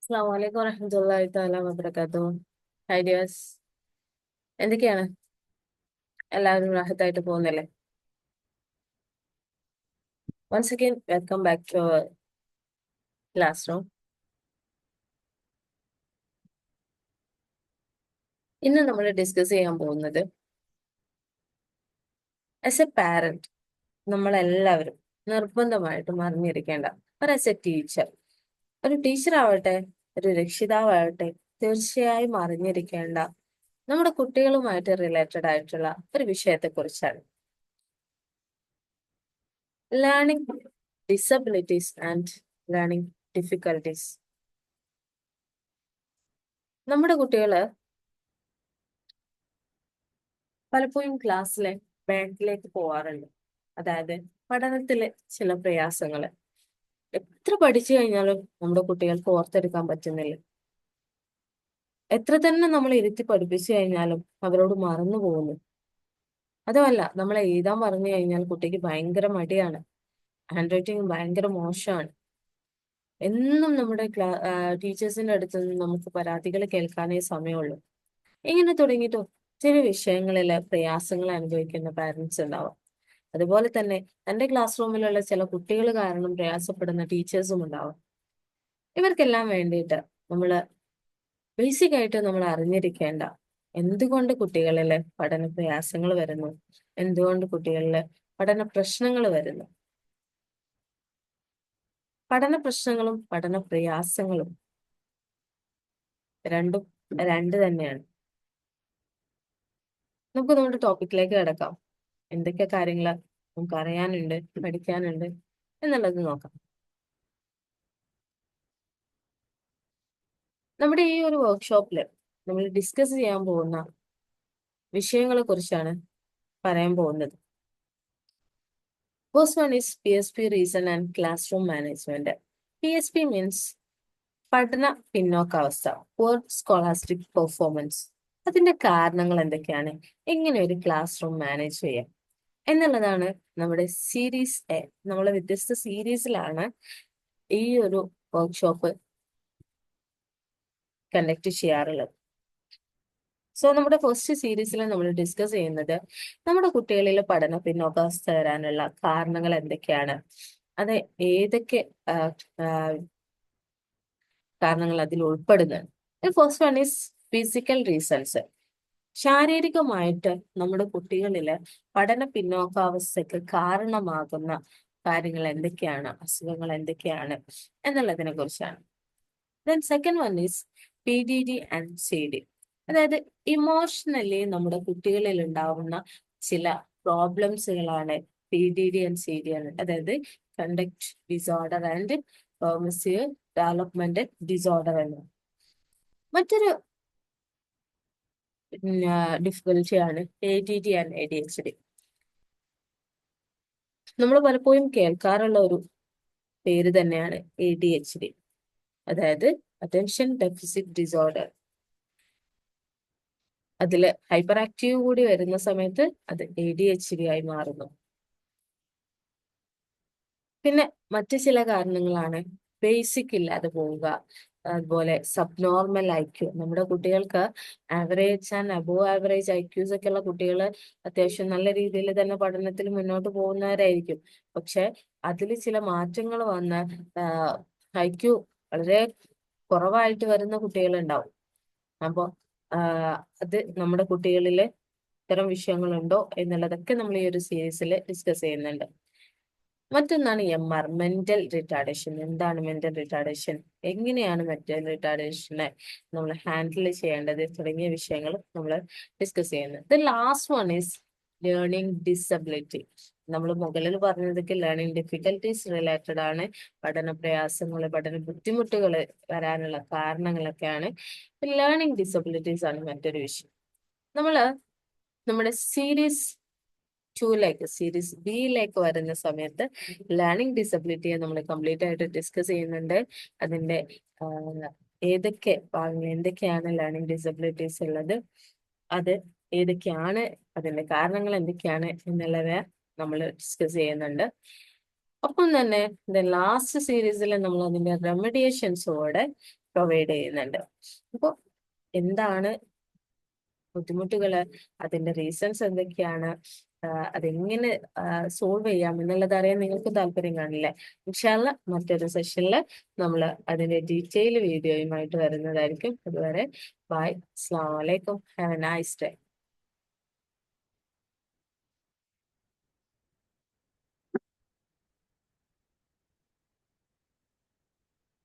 അസ്സലാമു അലൈക്കും വറഹ്മത്തുള്ളാഹി തആല വബറകാതുഹു. ഹൈ ഡിയേഴ്സ്, എന്തൊക്കെയാണ്? എല്ലാവരും റാഹത്തായിട്ട് പോകുന്നില്ലേ? Once again welcome back to our classroom. ഇന്ന് നമ്മൾ ഡിസ്കസ് ചെയ്യാൻ പോകുന്നത് ആസ് എ പാരന്റ് നമ്മളെല്ലാവരും നിർബന്ധമായിട്ടും അറിഞ്ഞിരിക്കേണ്ട ആസ് എ ടീച്ചർ, ഒരു ടീച്ചർ ആവട്ടെ, ഒരു രക്ഷിതാവാവട്ടെ, തീർച്ചയായും അറിഞ്ഞിരിക്കേണ്ട നമ്മുടെ കുട്ടികളുമായിട്ട് റിലേറ്റഡ് ആയിട്ടുള്ള ഒരു വിഷയത്തെ കുറിച്ചാണ് learning disabilities and learning difficulties. നമ്മുടെ കുട്ടികള് പലപ്പോഴും ക്ലാസ്സിലെ ബാക്കിലേക്ക് പോവാറുണ്ട്. അതായത് പഠനത്തിലെ ചില പ്രയാസങ്ങള് എത്ര പഠിച്ചു കഴിഞ്ഞാലും നമ്മുടെ കുട്ടികൾക്ക് ഓർത്തെടുക്കാൻ പറ്റുന്നില്ല. എത്ര തന്നെ നമ്മൾ ഇരുത്തി പഠിപ്പിച്ചു കഴിഞ്ഞാലും അവരോട് മറന്നു പോകുന്നു. അതുമല്ല, നമ്മൾ എഴുതാൻ പറഞ്ഞു കഴിഞ്ഞാൽ കുട്ടിക്ക് ഭയങ്കര മടിയാണ്, ഹാൻഡ് റൈറ്റിംഗ് ഭയങ്കര മോശമാണ്. എന്നും നമ്മുടെ ടീച്ചേഴ്സിന്റെ അടുത്ത് നിന്ന് നമുക്ക് പരാതികൾ കേൾക്കാനേ സമയമുള്ളൂ. ഇങ്ങനെ തുടങ്ങിയിട്ട് ഒത്തിരി വിഷയങ്ങളില് പ്രയാസങ്ങൾ അനുഭവിക്കുന്ന പാരന്റ്സ് ഉണ്ടാവാം. അതുപോലെ തന്നെ തന്റെ ക്ലാസ് റൂമിലുള്ള ചില കുട്ടികൾ കാരണം പ്രയാസപ്പെടുന്ന ടീച്ചേഴ്സും ഉണ്ടാവാം. ഇവർക്കെല്ലാം വേണ്ടിയിട്ട് നമ്മള് ബേസിക് ആയിട്ട് നമ്മൾ അറിഞ്ഞിരിക്കേണ്ട എന്തുകൊണ്ട് കുട്ടികളിലെ പഠന പ്രയാസങ്ങൾ വരുന്നു, എന്തുകൊണ്ട് കുട്ടികളിലെ പഠന പ്രശ്നങ്ങൾ വരുന്നു. പഠന പ്രശ്നങ്ങളും പഠന പ്രയാസങ്ങളും രണ്ടും രണ്ട് തന്നെയാണ്. നമുക്ക് നമ്മുടെ ടോപ്പിക്കിലേക്ക് കിടക്കാം. എന്തൊക്കെ കാര്യങ്ങൾ നമുക്ക് അറിയാനുണ്ട്, പഠിക്കാനുണ്ട് എന്നുള്ളത് നോക്കാം. നമ്മുടെ ഈ ഒരു വർക്ക്ഷോപ്പിൽ നമ്മൾ ഡിസ്കസ് ചെയ്യാൻ പോകുന്ന വിഷയങ്ങളെ കുറിച്ചാണ് പറയാൻ പോകുന്നത്. First one is PSP reason and class room management. PSP means പഠന പിന്നോക്കാവസ്ഥ, പുവർ സ്കോളാസ്റ്റിക് പെർഫോമൻസ്. അതിന്റെ കാരണങ്ങൾ എന്തൊക്കെയാണ്, എങ്ങനെ ഒരു ക്ലാസ് റൂം മാനേജ് ചെയ്യാം എന്നുള്ളതാണ് നമ്മുടെ സീരീസ് എ. നമ്മളെ വ്യത്യസ്ത സീരീസിലാണ് ഈ ഒരു വർക്ക്ഷോപ്പ് കണ്ടക്ട് ചെയ്യാറുള്ളത്. സോ നമ്മുടെ ഫസ്റ്റ് സീരീസിൽ നമ്മൾ ഡിസ്കസ് ചെയ്യുന്നത് നമ്മുടെ കുട്ടികളിൽ പഠന പിന്നോക്കാവസ്ഥ വരാനുള്ള കാരണങ്ങൾ എന്തൊക്കെയാണ്, അത് ഏതൊക്കെ കാരണങ്ങൾ അതിൽ ഉൾപ്പെടുന്നുണ്ട്. First one is physical reasons. ശാരീരികമായിട്ട് നമ്മുടെ കുട്ടികളില് പഠന പിന്നോക്കാവസ്ഥയ്ക്ക് കാരണമാകുന്ന കാര്യങ്ങൾ എന്തൊക്കെയാണ്, അസുഖങ്ങൾ എന്തൊക്കെയാണ് എന്നുള്ളതിനെ കുറിച്ചാണ്. Then second one is PDD and CD. അതായത് ഇമോഷണലി നമ്മുടെ കുട്ടികളിൽ ഉണ്ടാവുന്ന ചില പ്രോബ്ലംസുകളാണ് PDD ആൻഡ് CD ആണ്. അതായത് conduct disorder and permissive development disorder എന്ന്. മറ്റൊരു ഡിഫിക്കൽറ്റിയാണ് ADD ആൻഡ് ADHD. നമ്മൾ പലപ്പോഴും കേൾക്കാറുള്ള ഒരു പേര് തന്നെയാണ് ADHD, അതായത് അറ്റൻഷൻ ഡെഫിസിറ്റ് ഡിസോർഡർ. അതില് ഹൈപ്പർ ആക്റ്റീവ് കൂടി വരുന്ന സമയത്ത് അത് ADHD ആയി മാറുന്നു. പിന്നെ മറ്റു ചില കാരണങ്ങളാണ് ബേസിക് ഇല്ലാതെ പോവുക, അതുപോലെ സബ്നോർമൽ IQ. നമ്മുടെ കുട്ടികൾക്ക് average and above average IQs ഒക്കെ ഉള്ള കുട്ടികൾ അത്യാവശ്യം നല്ല രീതിയിൽ തന്നെ പഠനത്തിൽ മുന്നോട്ട് പോകുന്നവരായിരിക്കും. പക്ഷെ അതിൽ ചില മാറ്റങ്ങൾ വന്ന് IQ വളരെ കുറവായിട്ട് വരുന്ന കുട്ടികളുണ്ടാവും. അപ്പൊ അത് നമ്മുടെ കുട്ടികളിൽ ഇത്തരം വിഷയങ്ങളുണ്ടോ എന്നുള്ളതൊക്കെ നമ്മൾ ഈ ഒരു സീരീസിൽ ഡിസ്കസ് ചെയ്യുന്നുണ്ട്. മറ്റൊന്നാണ് MR, മെന്റൽ റിട്ടാർഡേഷൻ. എന്താണ് മെന്റൽ റിട്ടാർഡേഷൻ, എങ്ങനെയാണ് മെന്റൽ റിട്ടാർഡേഷനെ നമ്മൾ ഹാൻഡിൽ ചെയ്യേണ്ടത് തുടങ്ങിയ വിഷയങ്ങൾ നമ്മൾ ഡിസ്കസ് ചെയ്യുന്നത്. The last one is learning disability. നമ്മൾ മുകളിൽ പറഞ്ഞതൊക്കെ ലേണിംഗ് ഡിഫിക്കൽട്ടീസ് റിലേറ്റഡ് ആണ്. പഠന പ്രയാസങ്ങൾ, പഠന ബുദ്ധിമുട്ടുകൾ വരാനുള്ള കാരണങ്ങളൊക്കെയാണ്. ലേണിംഗ് ഡിസബിലിറ്റീസ് ആണ് മറ്റൊരു വിഷയം. നമ്മുടെ സീരീസ് ബിയിലേക്ക് വരുന്ന സമയത്ത് ലേണിംഗ് ഡിസബിലിറ്റിയെ നമ്മൾ കംപ്ലീറ്റ് ആയിട്ട് ഡിസ്കസ് ചെയ്യുന്നുണ്ട്. അതിന്റെ ഏതൊക്കെ ഭാഗങ്ങൾ, എന്തൊക്കെയാണ് ലേണിംഗ് ഡിസബിലിറ്റീസ് ഉള്ളത്, അത് ഏതൊക്കെയാണ്, അതിന്റെ കാരണങ്ങൾ എന്തൊക്കെയാണ് എന്നുള്ളത് നമ്മൾ ഡിസ്കസ് ചെയ്യുന്നുണ്ട്. ഒപ്പം തന്നെ ലാസ്റ്റ് സീരീസിൽ നമ്മൾ അതിന്റെ റെമഡിയേഷൻസോടെ പ്രൊവൈഡ് ചെയ്യുന്നുണ്ട്. അപ്പോൾ എന്താണ് ബുദ്ധിമുട്ടുകള്, അതിന്റെ റീസൺസ് എന്തൊക്കെയാണ്, അതെങ്ങനെ സോൾവ് ചെയ്യാം എന്നുള്ളത് അറിയാൻ നിങ്ങൾക്ക് താല്പര്യം കാണില്ലേ? ഇൻഷാ അള്ളാ മറ്റൊരു സെഷനിൽ നമ്മൾ അതിന്റെ ഡീറ്റെയിൽ വീഡിയോയുമായിട്ട് വരുന്നതായിരിക്കും. അതുവരെ ബൈ, അസ്സലാമു അലൈക്കും, ഹാവ് എ നൈസ് ഡേ.